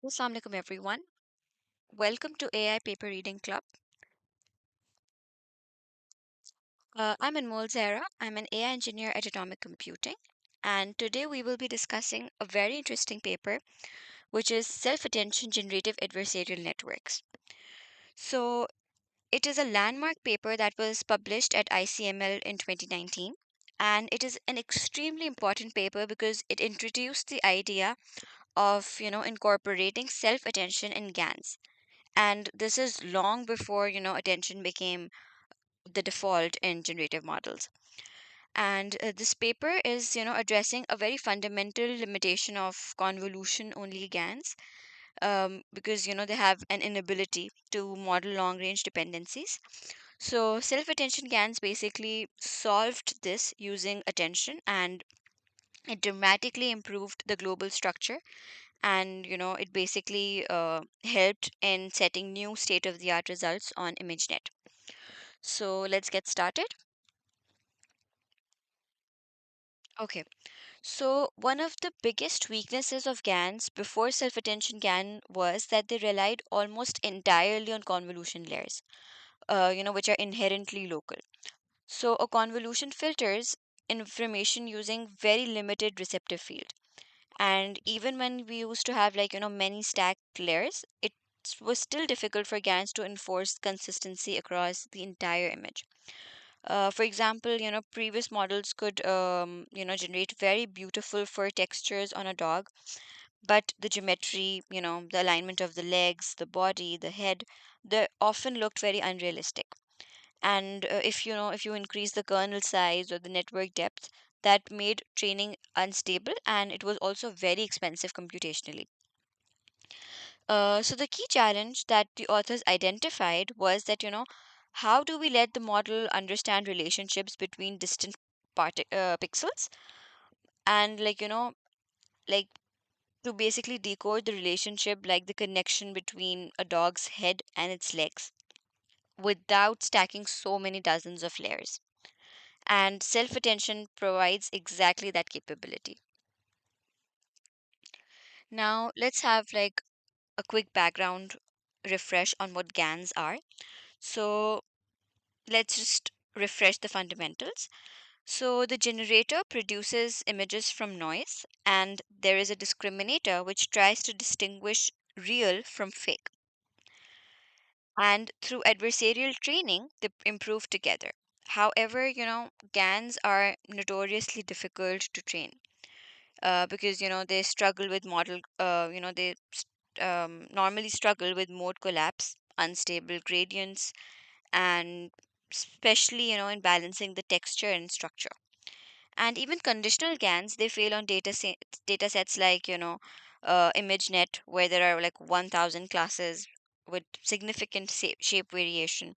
Assalamu alaikum everyone. Welcome to AI Paper Reading Club. I'm Anmol Zehrah. I'm an AI engineer at Atomic Computing, and today we will be discussing a very interesting paper, which is Self-Attention Generative Adversarial Networks. So, it is a landmark paper that was published at ICML in 2019, and it is an extremely important paper because it introduced the idea of, incorporating self-attention in GANs. And this is long before, attention became the default in generative models. And this paper is, addressing a very fundamental limitation of convolution only GANs, because, they have an inability to model long range dependencies. So self attention GANs basically solved this using attention, and it dramatically improved the global structure, and it basically helped in setting new state of the art results on ImageNet. So let's get started. Okay. So, one of the biggest weaknesses of GANs before self attention GAN was that they relied almost entirely on convolution layers, which are inherently local. So, a convolution filters information using very limited receptive field. And even when we used to have, like, many stacked layers, it was still difficult for GANs to enforce consistency across the entire image. For example, previous models could, generate very beautiful fur textures on a dog, but the geometry, the alignment of the legs, the body, the head, they often looked very unrealistic. And if you increase the kernel size or the network depth, that made training unstable, and it was also very expensive computationally. So the key challenge that the authors identified was that, how do we let the model understand relationships between distant pixels, and like to basically decode the relationship, like the connection between a dog's head and its legs, without stacking so many dozens of layers. And self attention provides exactly that capability. Now let's have like a quick background refresh on what GANs are. So let's just refresh the fundamentals. So the generator produces images from noise, and there is a discriminator which tries to distinguish real from fake. And through adversarial training, they improve together. However, GANs are notoriously difficult to train, because they struggle with model. Normally struggle with mode collapse, unstable gradients, and especially in balancing the texture and structure. And even conditional GANs, they fail on data sets like ImageNet, where there are like 1000 classes with significant shape variation.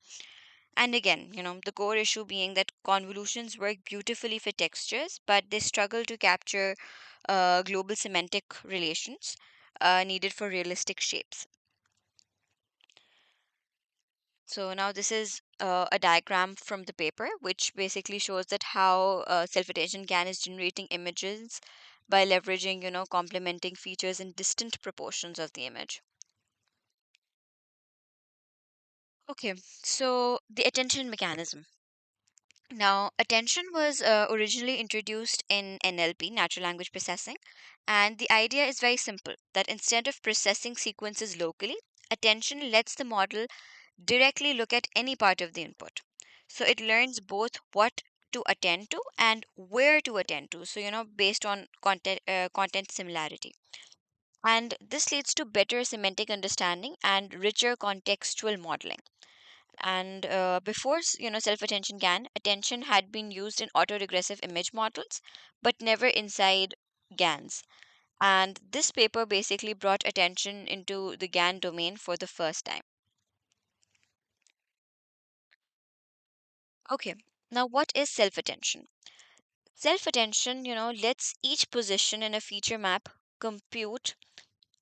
And again, the core issue being that convolutions work beautifully for textures, but they struggle to capture global semantic relations needed for realistic shapes. So now this is a diagram from the paper, which basically shows that how self-attention GAN is generating images by leveraging, complementing features in distant proportions of the image. Okay, so the attention mechanism. Now, attention was originally introduced in NLP, natural language processing, and the idea is very simple, that instead of processing sequences locally, attention lets the model directly look at any part of the input. So it learns both what to attend to and where to attend to. So, based on content similarity. And this leads to better semantic understanding and richer contextual modeling. And before, self-attention GAN, attention had been used in autoregressive image models, but never inside GANs. And this paper basically brought attention into the GAN domain for the first time. Okay, now what is self-attention? Self-attention, lets each position in a feature map compute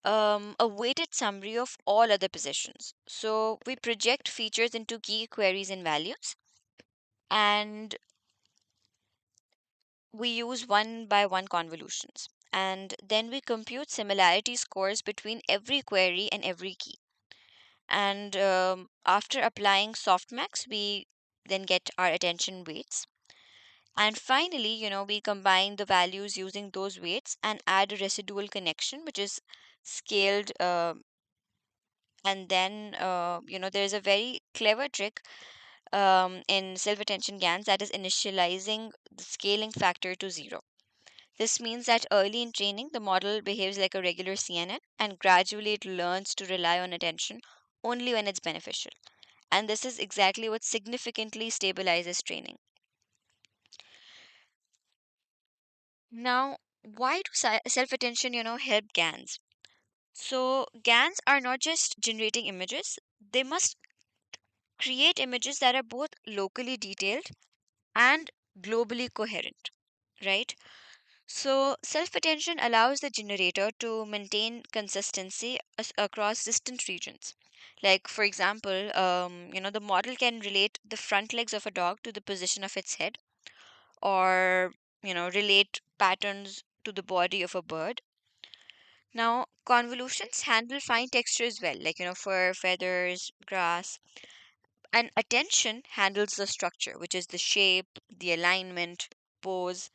a weighted summary of all other positions. So we project features into key queries and values, and we use one by one convolutions. and then we compute similarity scores between every query and every key. And after applying softmax, we then get our attention weights. And finally, we combine the values using those weights and add a residual connection, which is scaled. And then, there's a very clever trick in self attention GANs, that is initializing the scaling factor to zero. This means that early in training, the model behaves like a regular CNN, and gradually it learns to rely on attention only when it's beneficial. And this is exactly what significantly stabilizes training. Now, why do self attention, help GANs? So, GANs are not just generating images, they must create images that are both locally detailed and globally coherent, right? So, self attention allows the generator to maintain consistency across distant regions. Like, for example, the model can relate the front legs of a dog to the position of its head, or, relate patterns to the body of a bird. Now, convolutions handle fine texture as well, like, fur, feathers, grass. And attention handles the structure, which is the shape, the alignment, pose,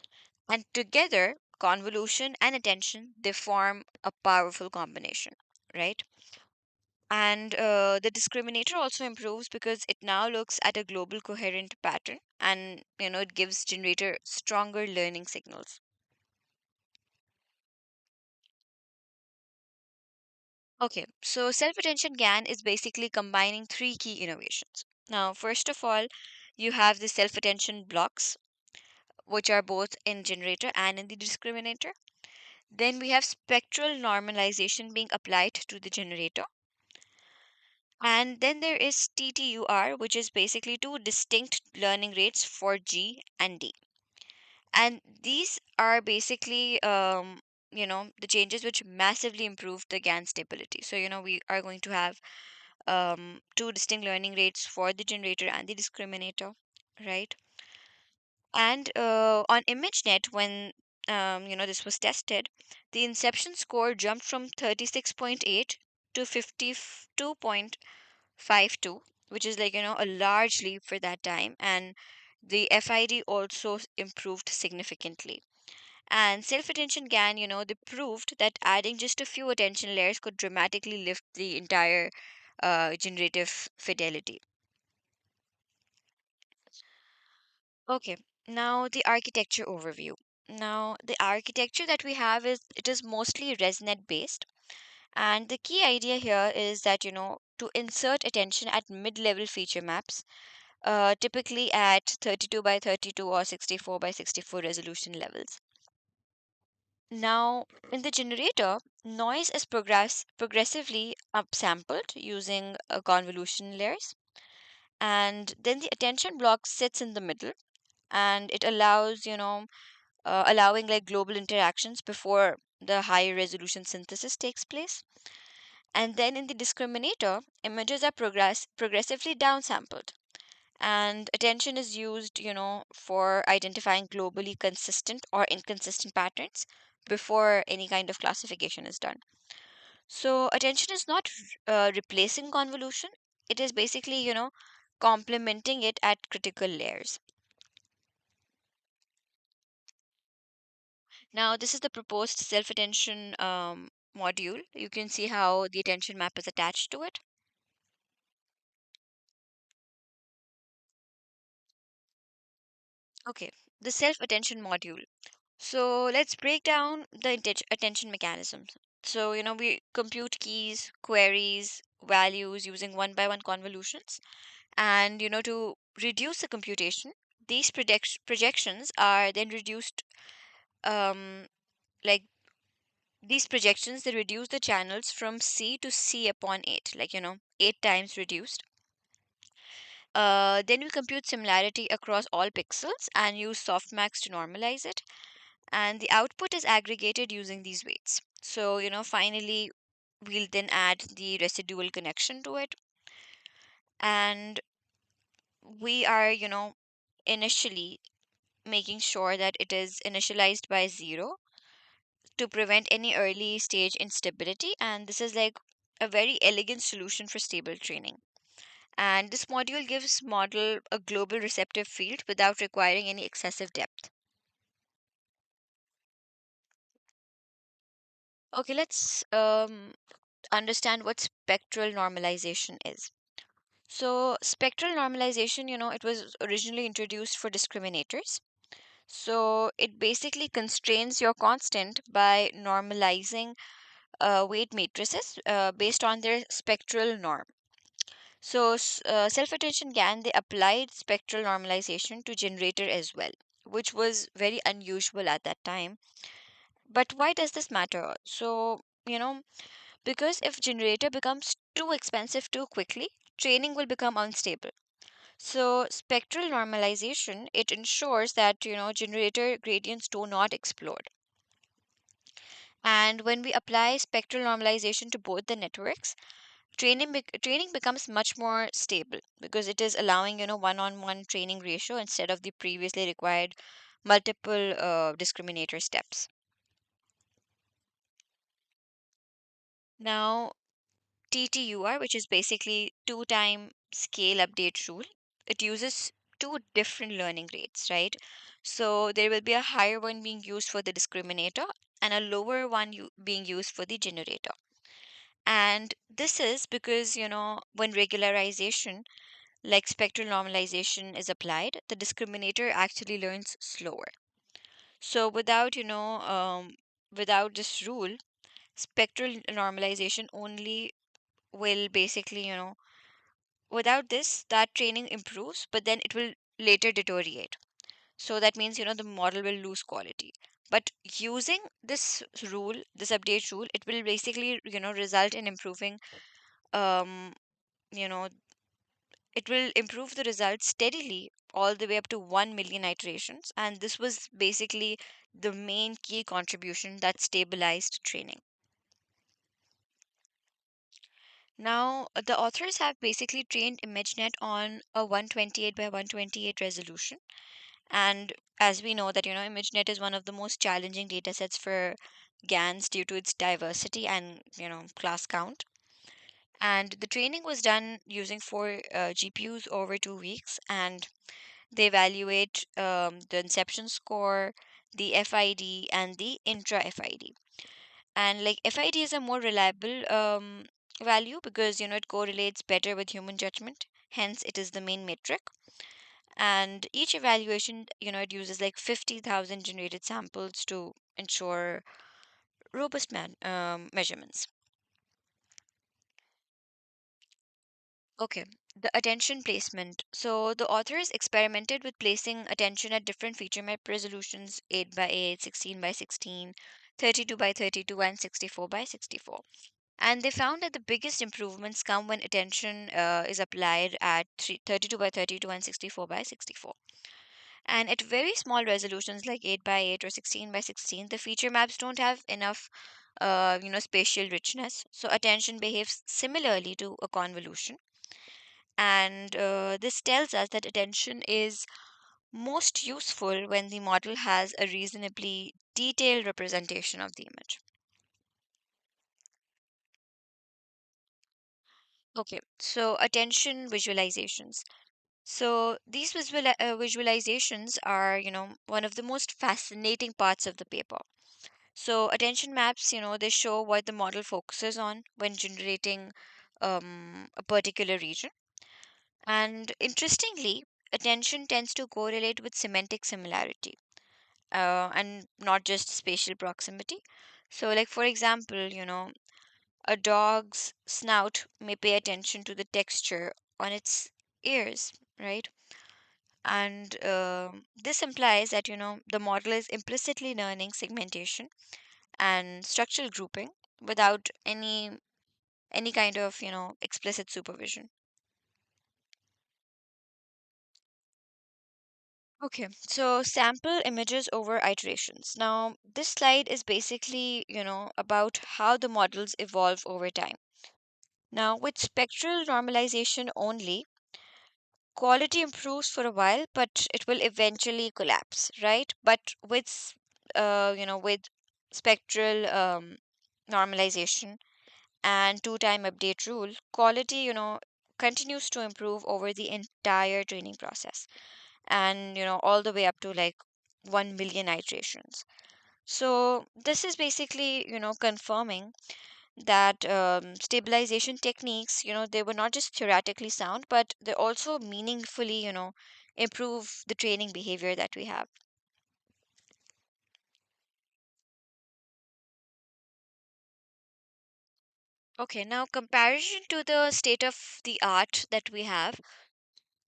and together, convolution and attention, they form a powerful combination, right? And the discriminator also improves because it now looks at a global coherent pattern, and it gives generator stronger learning signals. Okay, so self-attention GAN is basically combining three key innovations. Now, first of all, you have the self-attention blocks, which are both in generator and in the discriminator. Then we have spectral normalization being applied to the generator. And then there is TTUR, which is basically two distinct learning rates for G and D. And these are basically, the changes which massively improve the GAN stability. So, we are going to have two distinct learning rates for the generator and the discriminator, right? And on ImageNet, when this was tested, the inception score jumped from 36.8 to 52.52, which is like, a large leap for that time. And the FID also improved significantly. And self attention GAN, they proved that adding just a few attention layers could dramatically lift the entire generative fidelity. Okay, now the architecture overview. Now, the architecture that we have is, it is mostly ResNet based, and the key idea here is that, to insert attention at mid-level feature maps, typically at 32 by 32 or 64 by 64 resolution levels. Now, in the generator, noise is progressively upsampled using convolution layers, and then the attention block sits in the middle, and it allows, allowing like global interactions before the higher resolution synthesis takes place. And then in the discriminator, images are progressively downsampled, and attention is used, for identifying globally consistent or inconsistent patterns before any kind of classification is done. So attention is not replacing convolution; it is basically, complementing it at critical layers. Now, this is the proposed self attention module. You can see how the attention map is attached to it. Okay, the self attention module. So, let's break down the attention mechanisms. So, we compute keys, queries, values using one by one convolutions. And, to reduce the computation, these projections are then reduced, um, like these projections, they reduce the channels from C to C upon 8, like, 8 times reduced. Then we compute similarity across all pixels and use softmax to normalize it. And the output is aggregated using these weights. So, finally, we'll then add the residual connection to it. And we are, initially making sure that it is initialized by 0 to prevent any early stage instability, and this is like a very elegant solution for stable training. And this module gives model a global receptive field without requiring any excessive depth. Okay, let's understand what spectral normalization is. So, spectral normalization, it was originally introduced for discriminators. So, it basically constrains your constant by normalizing weight matrices based on their spectral norm. So, self-attention GAN, they applied spectral normalization to generator as well, which was very unusual at that time. But why does this matter? So, because if generator becomes too expensive too quickly, training will become unstable. So, spectral normalization, it ensures that, generator gradients do not explode. And when we apply spectral normalization to both the networks, training becomes much more stable because it is allowing, one-on-one training ratio instead of the previously required multiple discriminator steps. Now, TTUR, which is basically two-time scale update rule, it uses two different learning rates, right? So there will be a higher one being used for the discriminator and a lower one being used for the generator. And this is because, when regularization, like spectral normalization, is applied, the discriminator actually learns slower. So without this rule, spectral normalization only will basically, without this, that training improves, but then it will later deteriorate. So that means, the model will lose quality. But using this rule, this update rule, it will basically, result in improving, um, you know, it will improve the results steadily all the way up to 1 million iterations. And this was basically the main key contribution that stabilized training. Now, the authors have basically trained ImageNet on a 128 by 128 resolution. And as we know that, ImageNet is one of the most challenging data sets for GANs due to its diversity and, class count. And the training was done using four GPUs over 2 weeks, and they evaluate the inception score, the FID, and the intra FID. And like FID is a more reliable value because it correlates better with human judgment. Hence, it is the main metric. And each evaluation, it uses like 50,000 generated samples to ensure robust measurements. Okay, the attention placement. So the authors experimented with placing attention at different feature map resolutions: 8 by 8, 16 by 16, 32 by 32, and 64 by 64. And they found that the biggest improvements come when attention is applied at 32 by 32 and 64 by 64. And at very small resolutions like 8 by 8 or 16 by 16, the feature maps don't have enough, spatial richness. So attention behaves similarly to a convolution. And this tells us that attention is most useful when the model has a reasonably detailed representation of the image. Okay, so attention visualizations. So these visualizations are, one of the most fascinating parts of the paper. So attention maps, they show what the model focuses on when generating a particular region. And interestingly, attention tends to correlate with semantic similarity and not just spatial proximity. So, like for example, a dog's snout may pay attention to the texture on its ears, right? And this implies that the model is implicitly learning segmentation and structural grouping without any kind of explicit supervision. Okay, so sample images over iterations. Now this slide is basically about how the models evolve over time. Now with spectral normalization only, quality improves for a while, but it will eventually collapse, right? But with spectral normalization, and two-time update rule, quality, continues to improve over the entire training process, and all the way up to like 1 million iterations. So this is basically confirming that stabilization techniques, they were not just theoretically sound, but they also meaningfully improve the training behavior that we have. Okay, now comparison to the state of the art that we have.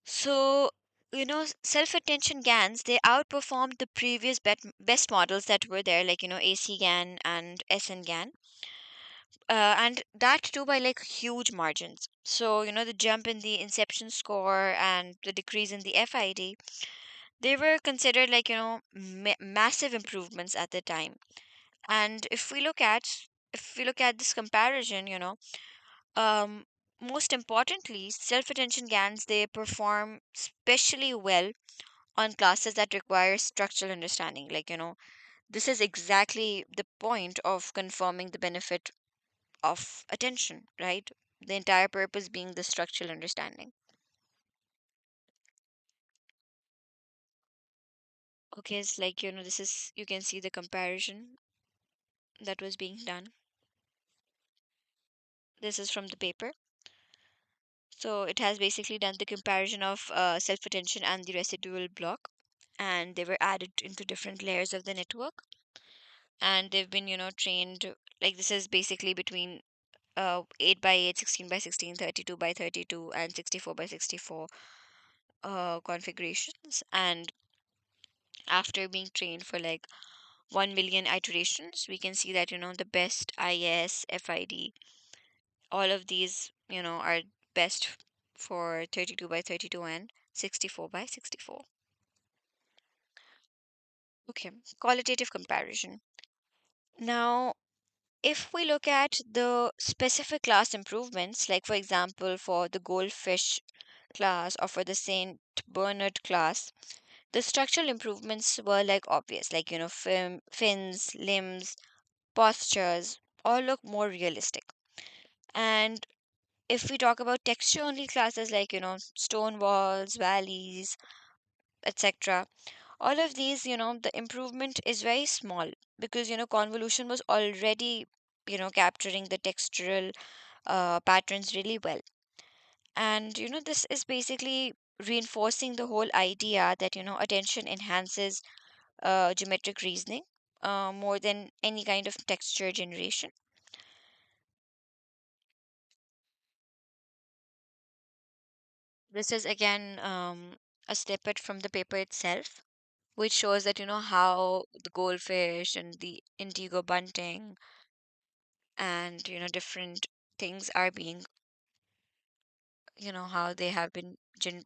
So, self-attention GANs, they outperformed the previous best models that were there, like, AC GAN and SN GAN, and that too by like huge margins. So, the jump in the inception score and the decrease in the FID, they were considered like, massive improvements at the time. And if we look at this comparison, um, most importantly, self-attention GANs, they perform especially well on classes that require structural understanding. Like, this is exactly the point of confirming the benefit of attention, right? The entire purpose being the structural understanding. Okay, it's like, this is, you can see the comparison that was being done. This is from the paper. So it has basically done the comparison of self attention and the residual block, and they were added into different layers of the network. And they've been, trained, like, this is basically between 8 by 8, 16 by 16, 32 by 32, and 64 by 64 configurations. And after being trained for like 1 million iterations, we can see that, the best IS, FID, all of these, are best for 32 by 32 and 64 by 64. Okay, qualitative comparison. Now, if we look at the specific class improvements, like for example, for the goldfish class or for the Saint Bernard class, the structural improvements were like obvious, like fins, limbs, postures, all look more realistic. And if we talk about texture only classes like stone walls, valleys, etc., all of these, the improvement is very small because convolution was already capturing the textural patterns really well. And this is basically reinforcing the whole idea that attention enhances geometric reasoning more than any kind of texture generation. This is again a snippet from the paper itself, which shows that how the goldfish and the indigo bunting and different things are being, how they have been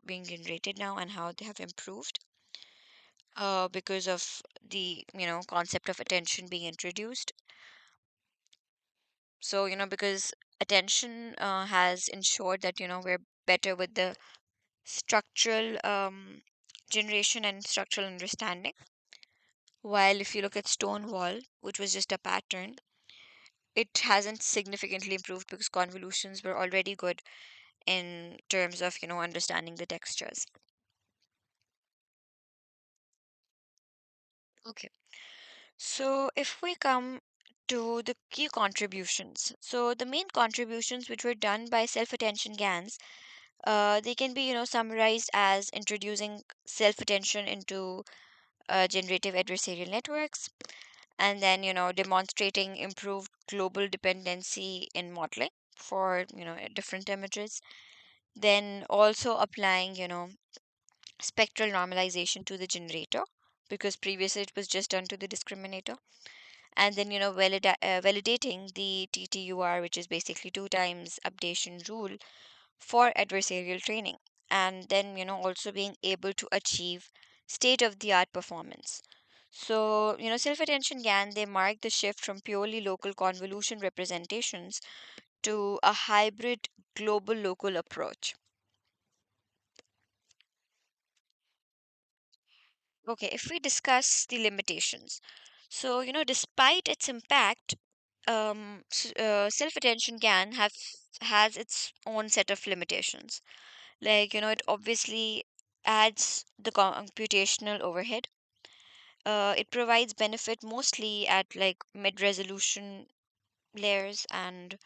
being generated now and how they have improved because of the concept of attention being introduced. So because attention has ensured that we're better with the structural generation and structural understanding. While if you look at Stonewall, which was just a pattern, it hasn't significantly improved because convolutions were already good in terms of understanding the textures. Okay, so if we come to the key contributions, so the main contributions which were done by self-attention GANs, they can be summarized as introducing self-attention into generative adversarial networks, and then demonstrating improved global dependency in modeling for different images, then also applying spectral normalization to the generator because previously it was just done to the discriminator, and then validating the TTUR, which is basically two times updation rule for adversarial training, and then also being able to achieve state of the art performance. So self attention GAN, they mark the shift from purely local convolution representations to a hybrid global local approach. Okay, if we discuss the limitations, So, despite its impact, self-attention GAN have has its own set of limitations. Like, it obviously adds the computational overhead. It provides benefit mostly at like mid-resolution layers, and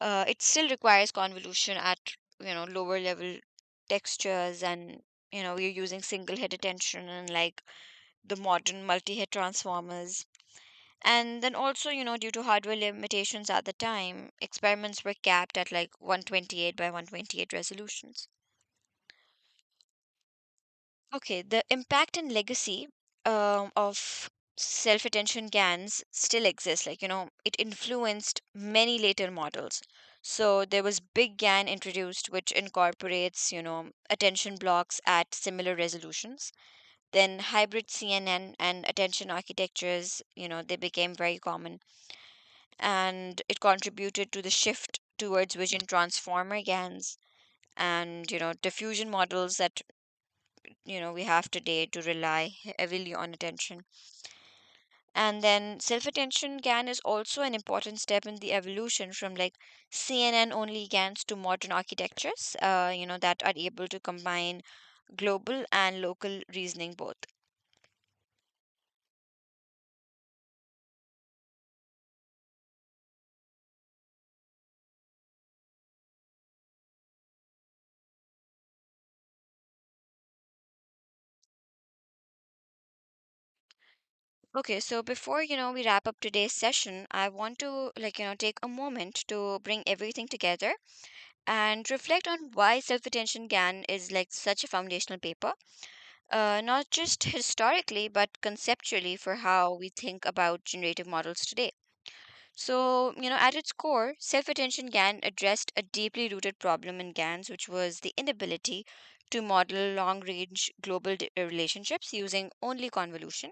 it still requires convolution at lower level textures, and we're using single head attention and like the modern multi-head transformers. And then also, due to hardware limitations at the time, experiments were capped at like 128 by 128 resolutions. Okay, the impact and legacy of self attention GANs still exists. Like, it influenced many later models. So there was Big GAN introduced, which incorporates, attention blocks at similar resolutions. Then hybrid CNN and attention architectures, they became very common. And it contributed to the shift towards vision transformer GANs and, diffusion models that we have today to rely heavily on attention. And then self attention GAN is also an important step in the evolution from like CNN only GANs to modern architectures, that are able to combine global and local reasoning both. Okay, so before we wrap up today's session, I want to like take a moment to bring everything together and reflect on why self attention GAN is like such a foundational paper, not just historically, but conceptually for how we think about generative models today. So, at its core, self attention GAN addressed a deeply rooted problem in GANs, which was the inability to model long range global relationships using only convolution.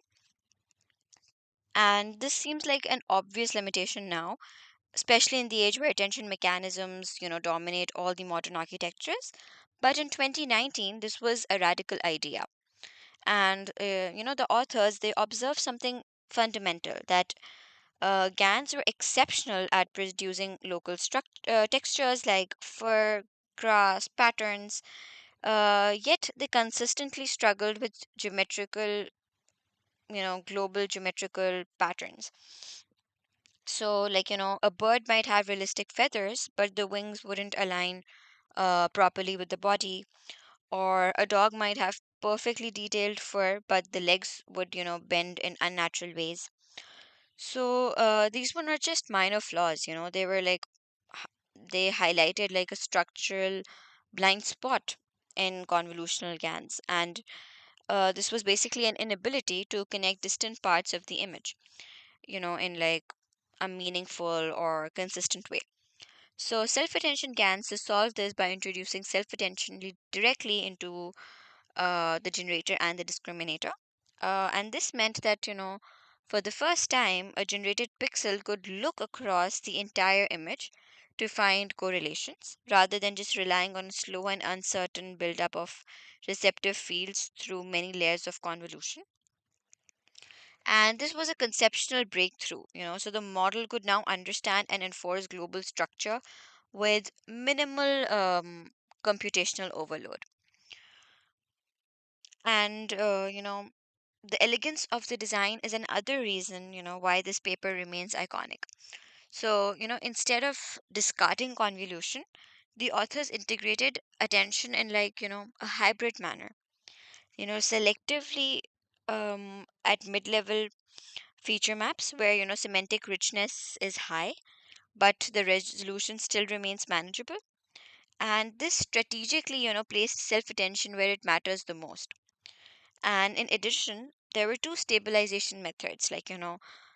And this seems like an obvious limitation now, especially in the age where attention mechanisms, dominate all the modern architectures. But in 2019, this was a radical idea. And the authors, they observed something fundamental, that GANs were exceptional at producing local textures like fur, grass, patterns, yet they consistently struggled with geometrical, global geometrical patterns. So, like, a bird might have realistic feathers, but the wings wouldn't align properly with the body. Or a dog might have perfectly detailed fur, but the legs would, bend in unnatural ways. So these were not just minor flaws, they were like, they highlighted like a structural blind spot in convolutional GANs. And this was basically an inability to connect distant parts of the image, in like a meaningful or consistent way. So self-attention GANs to solve this by introducing self-attention directly into the generator and the discriminator. And this meant that, for the first time, a generated pixel could look across the entire image to find correlations rather than just relying on a slow and uncertain buildup of receptive fields through many layers of convolution. And this was a conceptual breakthrough, so the model could now understand and enforce global structure with minimal computational overload. And, the elegance of the design is another reason, why this paper remains iconic. So, instead of discarding convolution, the authors integrated attention in like, a hybrid manner, selectively at mid-level feature maps where, semantic richness is high, but the resolution still remains manageable. And this strategically, placed self-attention where it matters the most. And in addition, there were two stabilization methods, like,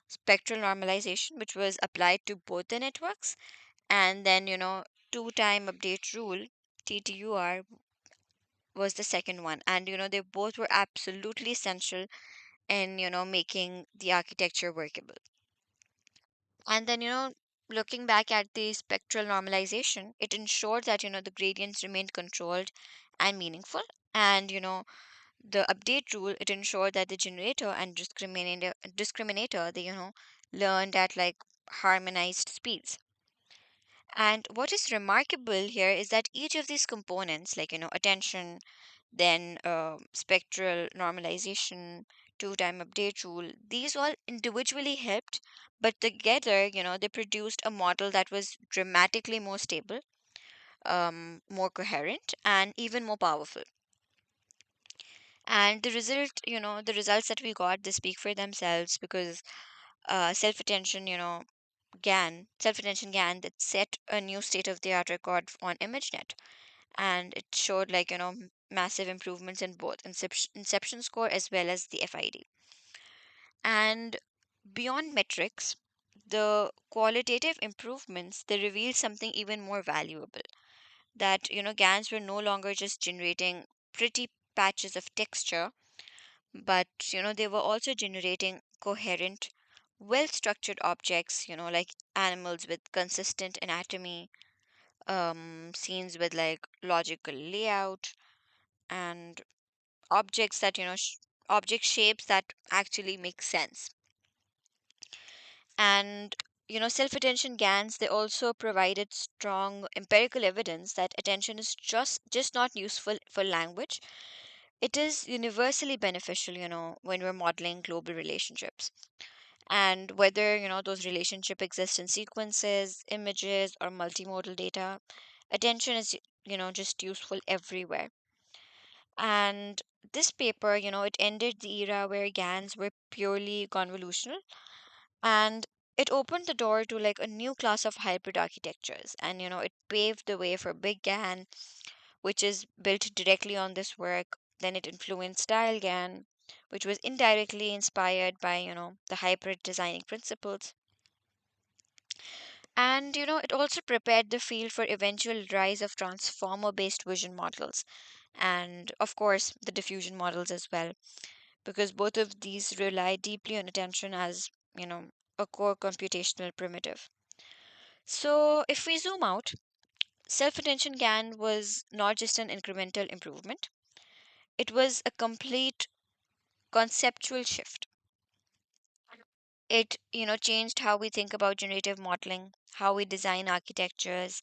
spectral normalization, which was applied to both the networks, and then, two time update rule, TTUR, was the second one. And, they both were absolutely essential in, making the architecture workable. And then, looking back at the spectral normalization, it ensured that, the gradients remained controlled and meaningful. And, The update rule, it ensured that the generator and discriminator, they learned at like harmonized speeds. And what is remarkable here is that each of these components, like attention, then spectral normalization, two-time update rule, these all individually helped, but together, they produced a model that was dramatically more stable, more coherent, and even more powerful. And the results that we got, they speak for themselves because self-attention, self-attention GAN that set a new state-of-the-art record on ImageNet, and it showed like massive improvements in both inception score as well as the FID. And beyond metrics, the qualitative improvements, they reveal something even more valuable, that GANs were no longer just generating pretty patches of texture, but they were also generating coherent, well structured objects, like animals with consistent anatomy, scenes with like logical layout, and objects that object shapes that actually make sense. And self-attention GANs, they also provided strong empirical evidence that attention is just not useful for language. It is universally beneficial, when we're modeling global relationships. And whether those relationships exist in sequences, images, or multimodal data, attention is just useful everywhere. And this paper, it ended the era where GANs were purely convolutional, and it opened the door to like a new class of hybrid architectures. And it paved the way for big GAN, which is built directly on this work. Then it influenced style GAN, which was indirectly inspired by the hybrid designing principles. And it also prepared the field for eventual rise of transformer based vision models, and of course the diffusion models as well, because both of these rely deeply on attention as a core computational primitive. So if we zoom out, self-attention GAN was not just an incremental improvement, it was a complete conceptual shift. It changed how we think about generative modeling, how we design architectures,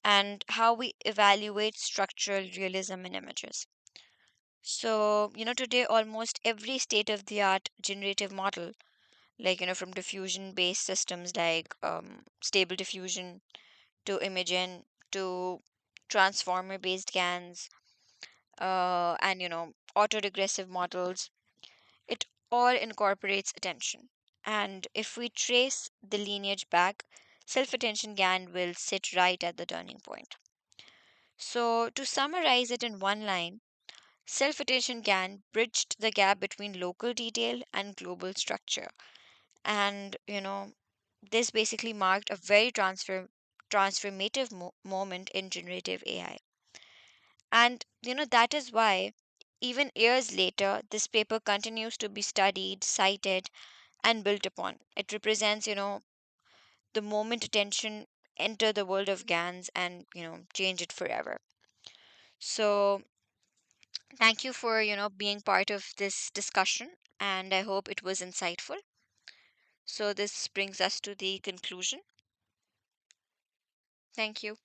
and how we evaluate structural realism in images. So today almost every state of the art generative model, like from diffusion based systems like stable diffusion to imagen to transformer based GANs, and autoregressive models, it all incorporates attention. And if we trace the lineage back, self attention GAN will sit right at the turning point. So to summarize it in one line, self attention GAN bridged the gap between local detail and global structure. And this basically marked a very transformative moment in generative AI. And that is why even years later this paper continues to be studied, cited, and built upon. It represents the moment attention enter the world of GANs and change it forever. So thank you for being part of this discussion, and I hope it was insightful. So this brings us to the conclusion. Thank you.